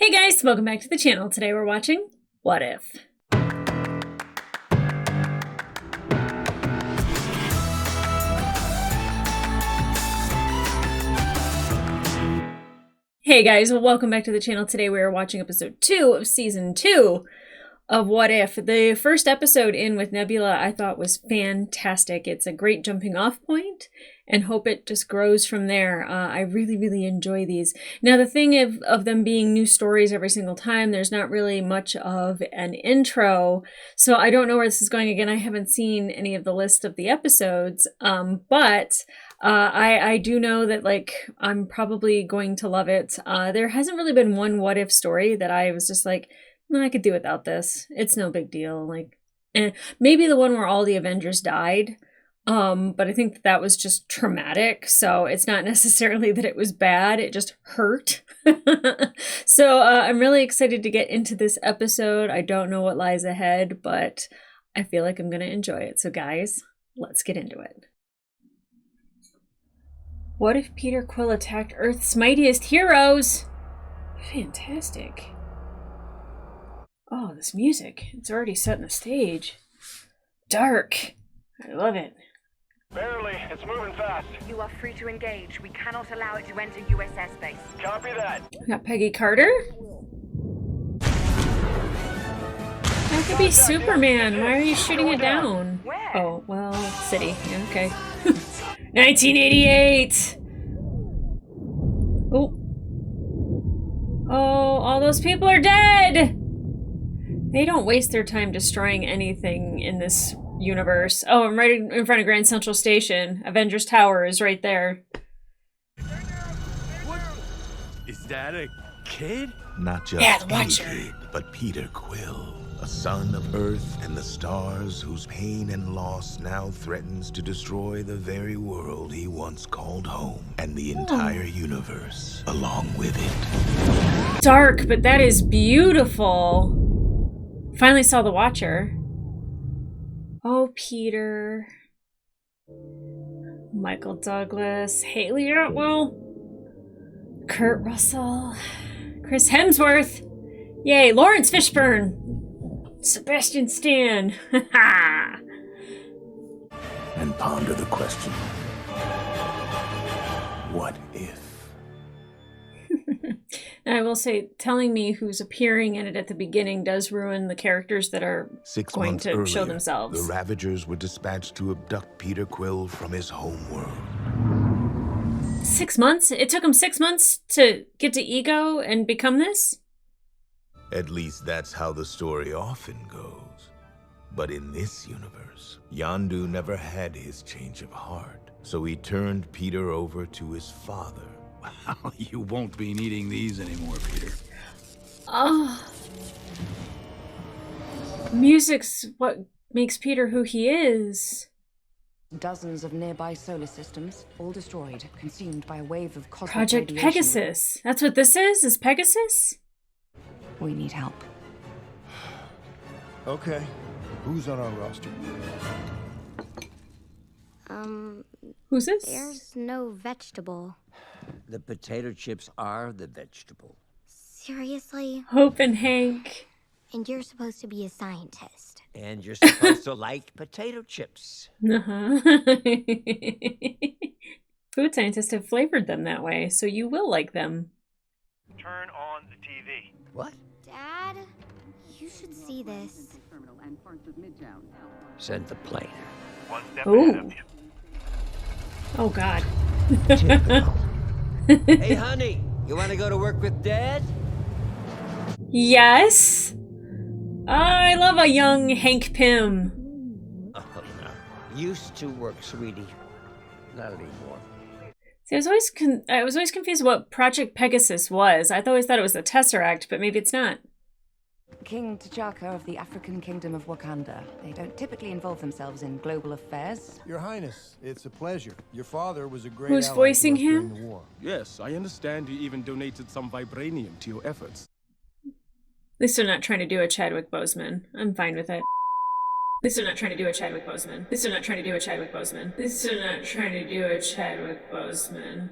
Hey guys, welcome back to the channel. Today we're watching What If? Hey guys, welcome back to the channel. Today we are watching episode 2 of season 2 of What If. The first episode in with Nebula I thought was fantastic. It's a great jumping off point and hope it just grows from there. I really enjoy these. Now the thing of them being new stories every single time, there's not really much of an intro, so I don't know where this is going. Again, I haven't seen any of the list of the episodes, but I do know that I'm probably going to love it. There hasn't really been one What If story that I was just like, no, I could do without this. It's no big deal. Maybe the one where all the Avengers died. But I think that was just traumatic. So it's not necessarily that it was bad. It just hurt. So I'm really excited to get into this episode. I don't know what lies ahead, but I feel like I'm going to enjoy it. So guys, let's get into it. What if Peter Quill attacked Earth's mightiest heroes? Fantastic. Oh, this music. It's already setting the stage. Dark. I love it. Barely. It's moving fast. You are free to engage. We cannot allow it to enter US airspace. Copy that. We got Peggy Carter. That could be Superman. Why are you shooting it down? Where? Oh, well, city. Yeah, okay. 1988! Oh. Oh, all those people are dead! They don't waste their time destroying anything in this universe. Oh, I'm right in front of Grand Central Station. Avengers Tower is right there. What? Is that a kid? Not just any kid, but Peter Quill, a son of Earth and the stars whose pain and loss now threatens to destroy the very world he once called home, and the entire universe along with it. Dark, but that is beautiful. Finally saw the Watcher. Oh, Peter. Michael Douglas. Haley Atwell. Kurt Russell. Chris Hemsworth. Yay, Lawrence Fishburne. Sebastian Stan. And ponder the question, what if? I will say, telling me who's appearing in it at the beginning does ruin the characters that are 6 going months to earlier, show themselves. The Ravagers were dispatched to abduct Peter Quill from his home world. 6 months? It took him 6 months to get to Ego and become this? At least that's how the story often goes. But in this universe, Yondu never had his change of heart, so he turned Peter over to his father. You won't be needing these anymore, Peter. Oh. Music's what makes Peter who he is. Dozens of nearby solar systems, all destroyed, consumed by a wave of cosmic Project radiation. Pegasus. That's what this is? Is Pegasus? We need help. Okay. Who's on our roster? Who's this? There's no vegetable. The potato chips are the vegetable. Seriously? Hope and Hank. And you're supposed to be a scientist. And you're supposed to like potato chips. Uh-huh. Food scientists have flavored them that way, so you will like them. Turn on the TV. What? Dad, you should see this. Send the plane. One step Ooh. ahead of you. Oh, God. Typical. Hey, honey, you want to go to work with Dad? Yes. I love a young Hank Pym. Oh, no. Used to work, sweetie. Not anymore. See, I was always confused what Project Pegasus was. I always thought it was the Tesseract, but maybe it's not. King T'Chaka of the African Kingdom of Wakanda. They don't typically involve themselves in global affairs. Your Highness, it's a pleasure. Your father was a great Who's ally voicing to us during him? the war. Yes, I understand you even donated some vibranium to your efforts. At least they're not trying to do a Chadwick Boseman. I'm fine with it. At least they're not trying to do a Chadwick Boseman. At least they're not trying to do a Chadwick Boseman. At least they're not trying to do a Chadwick Boseman.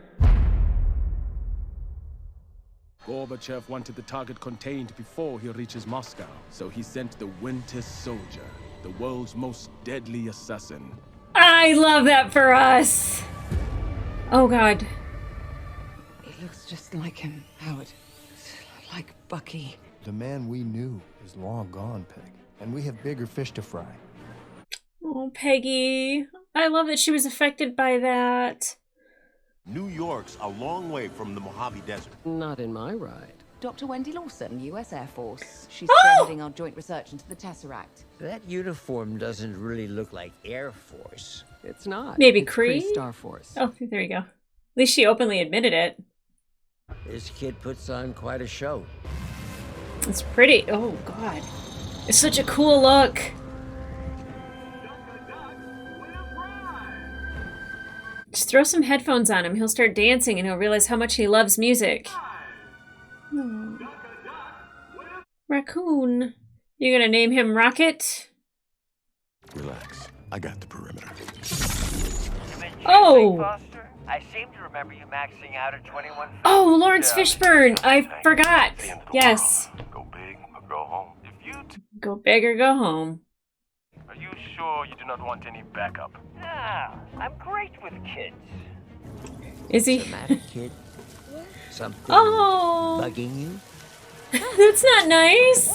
Gorbachev wanted the target contained before he reaches Moscow, so he sent the Winter Soldier, the world's most deadly assassin. I love that for us. Oh God. It looks just like him, Howard. Like Bucky. The man we knew is long gone, Peg. And we have bigger fish to fry. Oh, Peggy. I love that she was affected by that. New York's a long way from the Mojave Desert. Not in my ride. Dr. Wendy Lawson, U.S. Air Force. She's Oh! spearheading our joint research into the Tesseract. That uniform doesn't really look like Air Force. It's not. Maybe It's Kree? Star Force. Oh, there you go. At least she openly admitted it. This kid puts on quite a show. It's pretty. Oh God. It's such a cool look. Just throw some headphones on him. He'll start dancing and he'll realize how much he loves music. Oh. Raccoon. You gonna name him Rocket? Relax. I got the perimeter. Oh! I seem to remember you maxing out at 21. Oh, Lawrence Fishburne! I forgot. Yes. Go big or go home. If you Go big or go home. are you sure you do not want any backup? Ah, I'm great with kids. Is he? What's the matter, kid? Something Oh! bugging you? That's not nice!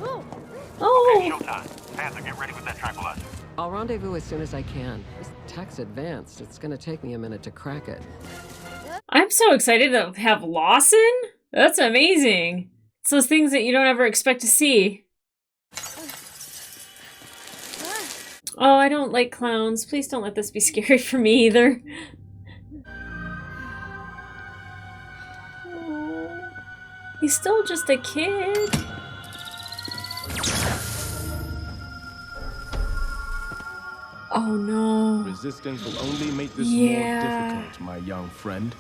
Oh! Showtime. Panther, get ready with that tranquilizer. I'll rendezvous as soon as I can. This tech's advanced. It's gonna take me a minute to crack it. I'm so excited to have Lawson. That's amazing. It's those things that you don't ever expect to see. Oh, I don't like clowns. Please don't let this be scary for me either. Oh, he's still just a kid. Oh no. Resistance will only make this Yeah. more difficult, my young friend.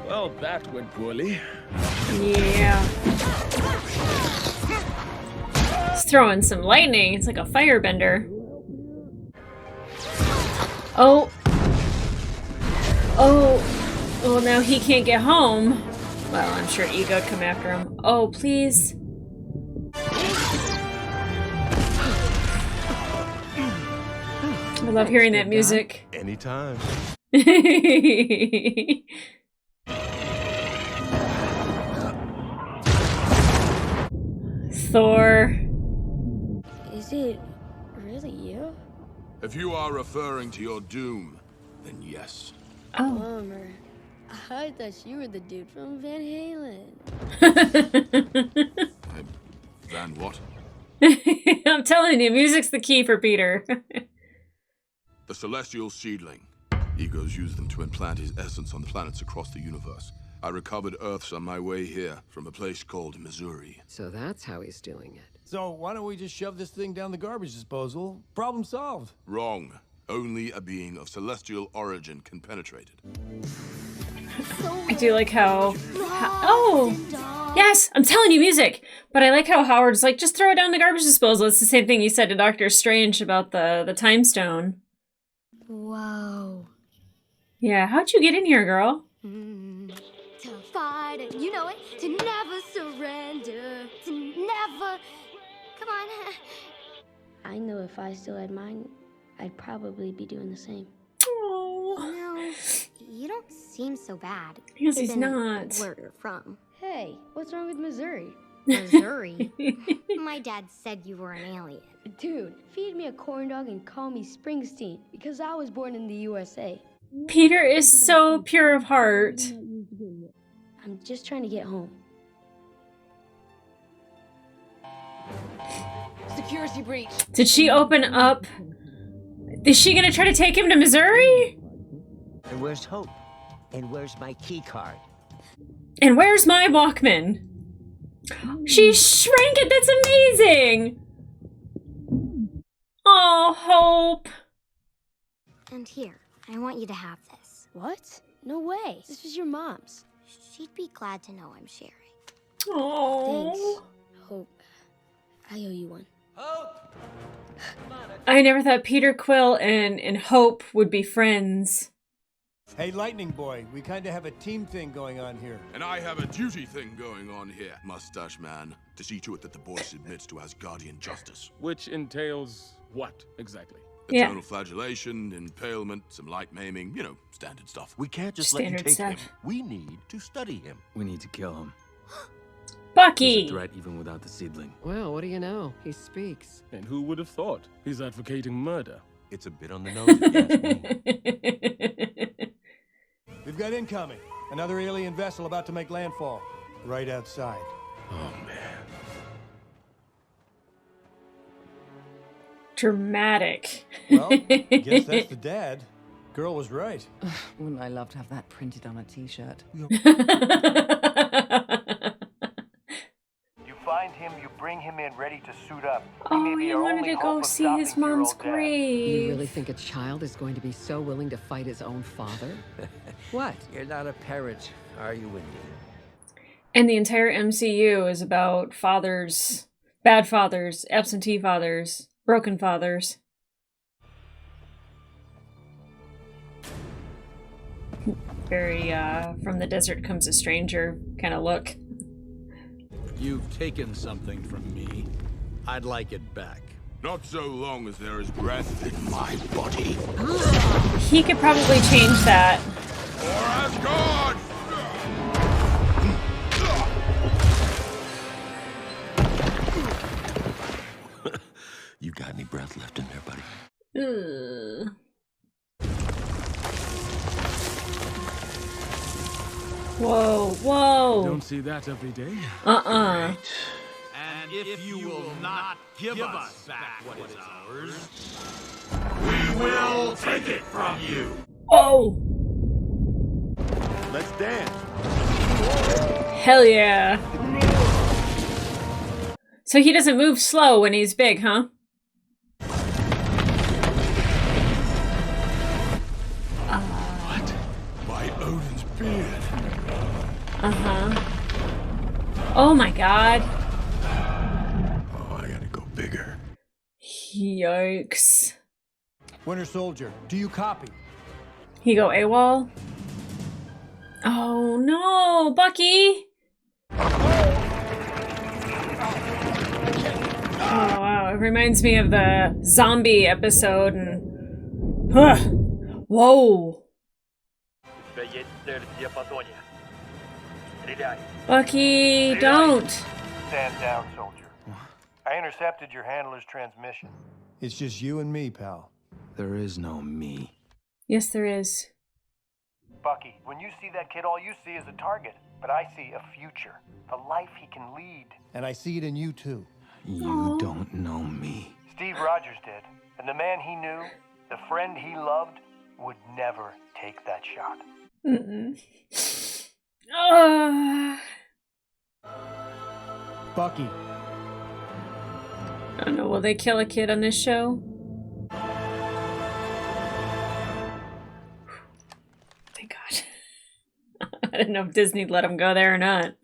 Well, that went poorly. Yeah. He's throwing some lightning. It's like a firebender. Oh. Oh. Well, now he can't get home. Well, I'm sure Ego come after him. Oh, please. I love hearing that music. Anytime. Thor. Is it really you? If you are referring to your doom, then yes. Oh. Bummer. I thought you were the dude from Van Halen. Van what? I'm telling you, music's the key for Peter. The celestial seedling. Egos use them to implant his essence on planets across the universe. I recovered Earths on my way here from a place called Missouri. So that's how he's doing it. So why don't we just shove this thing down the garbage disposal? Problem solved. Wrong. Only a being of celestial origin can penetrate it. I do like how oh, yes, I'm telling you, music. But I like how Howard's like, just throw it down the garbage disposal. It's the same thing he said to Doctor Strange about the time stone. Whoa. Yeah, how'd you get in here, girl? To fight it, you know it. To never surrender. To never. Come on. I know if I still had mine, I'd probably be doing the same. Oh, No, you don't seem so bad. because he's Given not. Where you're from. Hey, what's wrong with Missouri? Missouri. My dad said you were an alien. Dude, feed me a corn dog and call me Springsteen, because I was born in the USA. Peter is so pure of heart. I'm just trying to get home. Security breach. Did she open up? Is she gonna try to take him to Missouri? And where's Hope? And where's my key card? And where's my Walkman? She shrank it. That's amazing. Oh, Hope. And here, I want you to have this. What? No way. This was your mom's. She'd be glad to know I'm sharing. Oh. Thanks. Hope. I owe you one. Hope! I never thought Peter, Quill, and Hope would be friends. Hey, Lightning Boy, we kind of have a team thing going on here. And I have a duty thing going on here, Mustache Man, to see to it that the boy submits to Asgardian justice. Which entails what, exactly? Eternal flagellation, impalement, some light maiming, you know, standard stuff. We can't just let you take him. We need to study him. We need to kill him. Bucky! He's a threat even without the seedling. Well, what do you know? He speaks. And who would have thought? He's advocating murder. It's a bit on the nose, if you ask me. We've got incoming. Another alien vessel about to make landfall. Right outside. Oh, man. Dramatic. Well, guess that's the dad. Girl was right. Wouldn't I love to have that printed on a t-shirt? You find him, you bring him in ready to suit up. Oh, he wanted to go see his mom's grave. You really think a child is going to be so willing to fight his own father? What? You're not a parent, are you, Wendy? And the entire MCU is about fathers, bad fathers, absentee fathers, broken fathers. Very, from the desert comes a stranger kind of look. You've taken something from me. I'd like it back. Not so long as there is breath in my body. He could probably change that. For Asgard! You got any breath left in there, buddy? Whoa, whoa. Don't see that every day. And if you will not give us back what is ours, we will take it from you. Oh! Let's dance. Hell yeah. So he doesn't move slow when he's big, huh? What? By Odin's beard. Oh my god. Oh, I gotta go bigger. Yikes. Winter Soldier, do you copy? He go AWOL? Oh no, Bucky! Oh wow, it reminds me of the zombie episode and... Whoa! Bucky, don't! Stand down, soldier. I intercepted your handler's transmission. It's just you and me, pal. There is no me. Yes, there is. Bucky, when you see that kid, all you see is a target. But I see a future, the life he can lead. And I see it in you, too. You don't know me. Steve Rogers did. And the man he knew, the friend he loved, would never take that shot. Bucky. I don't know, will they kill a kid on this show? Thank God. I didn't know if Disney'd let him go there or not.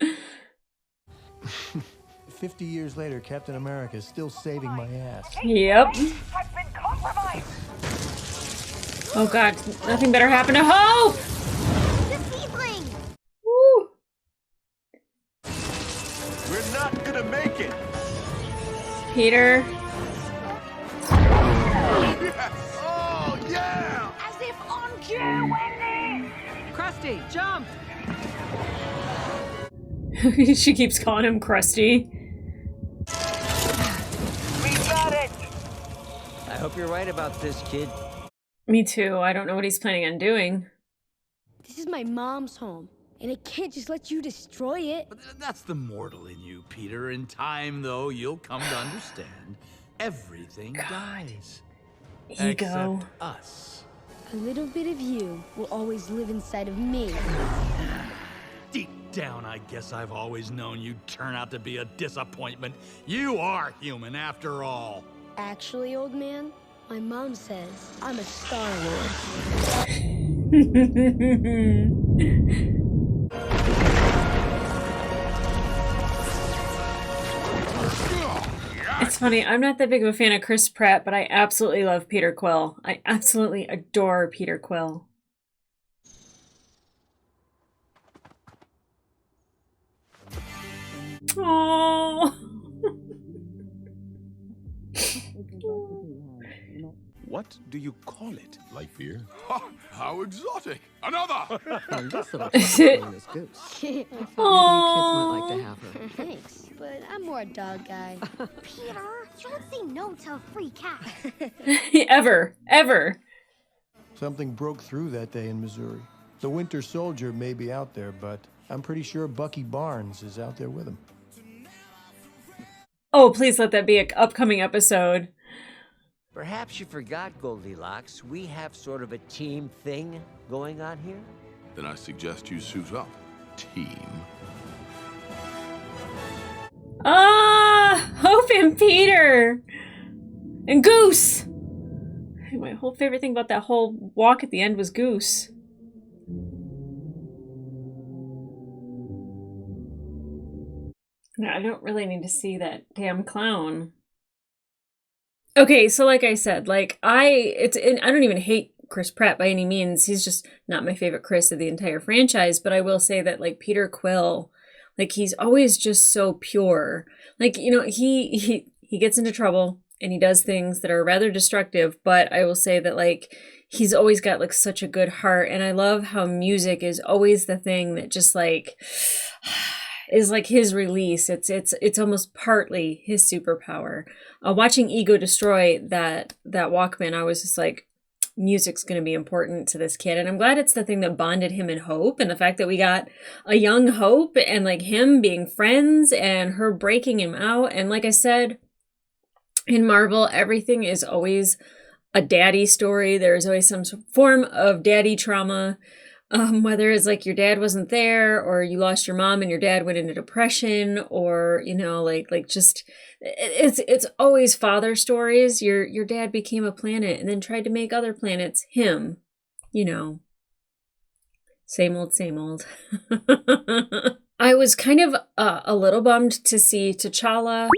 50 years later, Captain America is still saving my ass. Yep. Oh God, nothing better happen to Hope! The seedling! Woo! We're not gonna make it. Peter. Yes. Oh yeah! As if on cue, Wendy! Krusty, jump! She keeps calling him Krusty. We got it! I hope you're right about this, kid. Me too. I don't know what he's planning on doing. This is my mom's home, and I can't just let you destroy it. But that's the mortal in you, Peter. In time, though, you'll come to understand everything dies. Ego. Except us. A little bit of you will always live inside of me. Deep down, I guess I've always known you'd turn out to be a disappointment. You are human, after all. Actually, old man, my mom says I'm a Star-Lord. It's funny. I'm not that big of a fan of Chris Pratt, but I absolutely love Peter Quill. I absolutely adore Peter Quill. Oh. What do you call it? Light beer? Ha! How exotic! Another! And this little puppy's name is Goose. Maybe you kids might like to have her. Thanks, but I'm more a dog guy. Peter, you don't say no to a free cat. Ever. Something broke through that day in Missouri. The Winter Soldier may be out there, but I'm pretty sure Bucky Barnes is out there with him. Oh, please let that be an upcoming episode. Perhaps you forgot, Goldilocks. We have sort of a team thing going on here. Then I suggest you suit up, team. Hope and Peter! And Goose! My whole favorite thing about that whole walk at the end was Goose. No, I don't really need to see that damn clown. Okay, so like I said, like I don't even hate Chris Pratt by any means. He's just not my favorite Chris of the entire franchise, but I will say that like Peter Quill, like he's always just so pure. Like, you know, he gets into trouble and he does things that are rather destructive, but I will say that like he's always got like such a good heart, and I love how music is always the thing that just like is like his release. It's almost partly his superpower. Watching Ego destroy that Walkman, I was just like, music's going to be important to this kid. And I'm glad it's the thing that bonded him and Hope, and the fact that we got a young Hope and like him being friends and her breaking him out. And like I said, in Marvel, everything is always a daddy story. There's always some form of daddy trauma. Whether it's like your dad wasn't there, or you lost your mom and your dad went into depression, or, you know, like just it's always father stories. Your dad became a planet and then tried to make other planets him, you know. Same old, same old. I was kind of a little bummed to see T'Challa,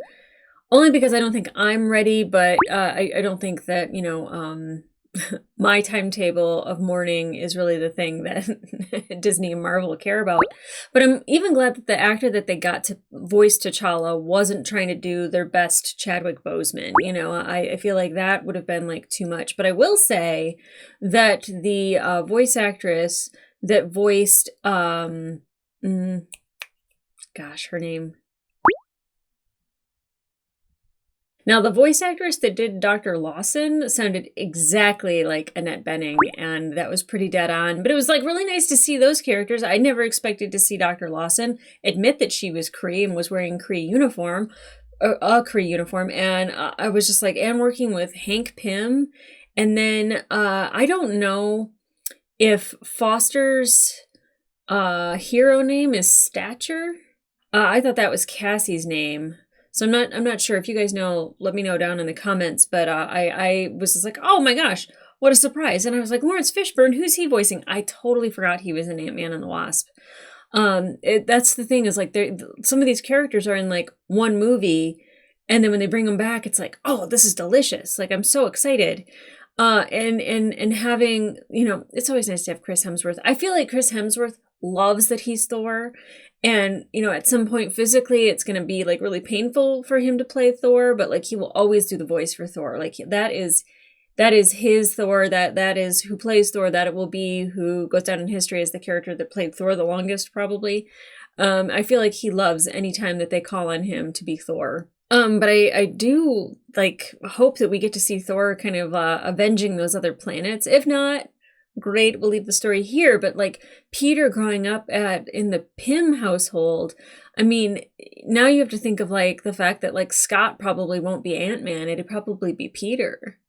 only because I don't think I'm ready, but I don't think that, you know, my timetable of mourning is really the thing that Disney and Marvel care about. But I'm even glad that the actor that they got to voice T'Challa wasn't trying to do their best Chadwick Boseman. You know, I feel like that would have been like too much. But I will say that the voice actress that voiced, gosh, her name. Now, the voice actress that did Dr. Lawson sounded exactly like Annette Bening, and that was pretty dead on. But it was like really nice to see those characters. I never expected to see Dr. Lawson admit that she was Kree and was wearing Kree uniform, a Kree uniform. And I was just like, and working with Hank Pym. And then I don't know if Foster's hero name is Stature. I thought that was Cassie's name. So I'm not sure. If you guys know, let me know down in the comments. But I was just like, oh my gosh, what a surprise. And I was like, Lawrence Fishburne, who's he voicing? I totally forgot he was in Ant-Man and the Wasp. That's the thing, is like some of these characters are in like one movie, and then when they bring them back, it's like, oh, this is delicious. Like, I'm so excited. And having, you know, it's always nice to have Chris Hemsworth. I feel like Chris Hemsworth loves that he's Thor. And, you know, at some point physically, it's going to be like really painful for him to play Thor, but like he will always do the voice for Thor. Like that is his Thor. That is who plays Thor. That it will be who goes down in history as the character that played Thor the longest, probably. I feel like he loves any time that they call on him to be Thor. But I do like hope that we get to see Thor kind of avenging those other planets. If not, great, we'll leave the story here. But like Peter growing up in the Pym household, I mean, now you have to think of like the fact that like Scott probably won't be Ant-Man, it'd probably be Peter.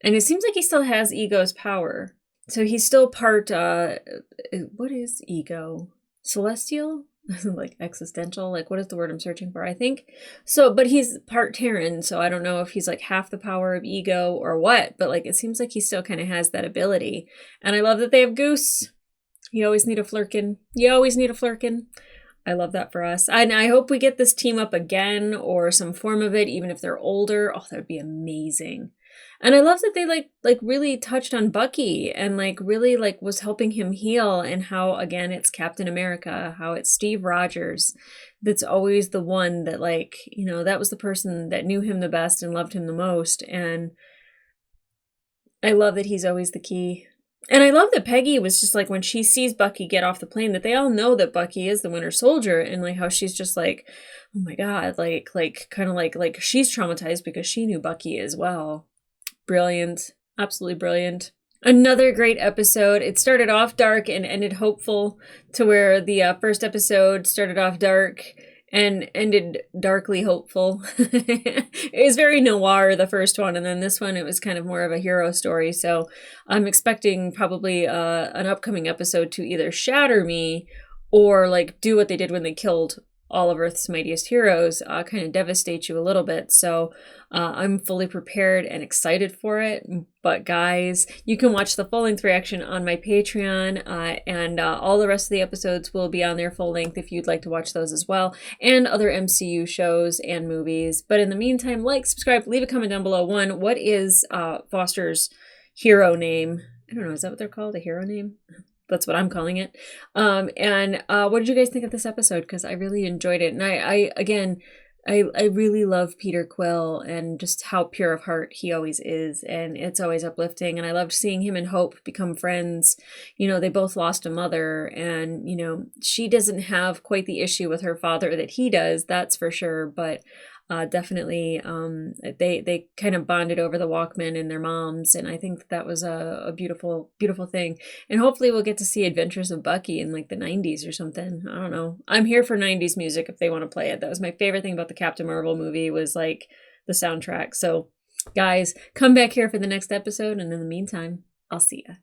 And it seems like he still has Ego's power. So he's still part, what is Ego? Celestial? Like existential? Like what is the word I'm searching for? I think. So, but he's part Terran, so I don't know if he's like half the power of Ego or what, but like it seems like he still kind of has that ability. And I love that they have Goose. You always need a flirkin. You always need a flirkin. I love that for us. And I hope we get this team up again or some form of it, even if they're older. Oh, that would be amazing. And I love that they like really touched on Bucky and like really like was helping him heal, and how, again, it's Captain America, how it's Steve Rogers that's always the one that, like, you know, that was the person that knew him the best and loved him the most. And I love that he's always the key. And I love that Peggy was just like, when she sees Bucky get off the plane, that they all know that Bucky is the Winter Soldier, and like how she's just like, oh my God, like kind of like she's traumatized because she knew Bucky as well. Brilliant. Absolutely brilliant. Another great episode. It started off dark and ended hopeful, to where the first episode started off dark and ended darkly hopeful. It was very noir, the first one, and then this one, it was kind of more of a hero story. So I'm expecting probably an upcoming episode to either shatter me or like do what they did when they killed all of Earth's mightiest heroes, kind of devastate you a little bit. So I'm fully prepared and excited for it. But guys, you can watch the full-length reaction on my Patreon, and all the rest of the episodes will be on their full length if you'd like to watch those as well, and other MCU shows and movies. But in the meantime, like, subscribe, leave a comment down below. One, what is Foster's hero name? I don't know, is that what they're called? A hero name? That's what I'm calling it. And what did you guys think of this episode? Because I really enjoyed it. And I really love Peter Quill and just how pure of heart he always is. And it's always uplifting. And I loved seeing him and Hope become friends. You know, they both lost a mother. And, you know, she doesn't have quite the issue with her father that he does. That's for sure. But definitely they kind of bonded over the Walkman and their moms, and I think that was a beautiful thing. And hopefully we'll get to see Adventures of Bucky in like the 90s or something. I don't know, I'm here for 90s music if they want to play it. That was my favorite thing about the Captain Marvel movie, was like the soundtrack. So guys, come back here for the next episode, and in the meantime, I'll see ya.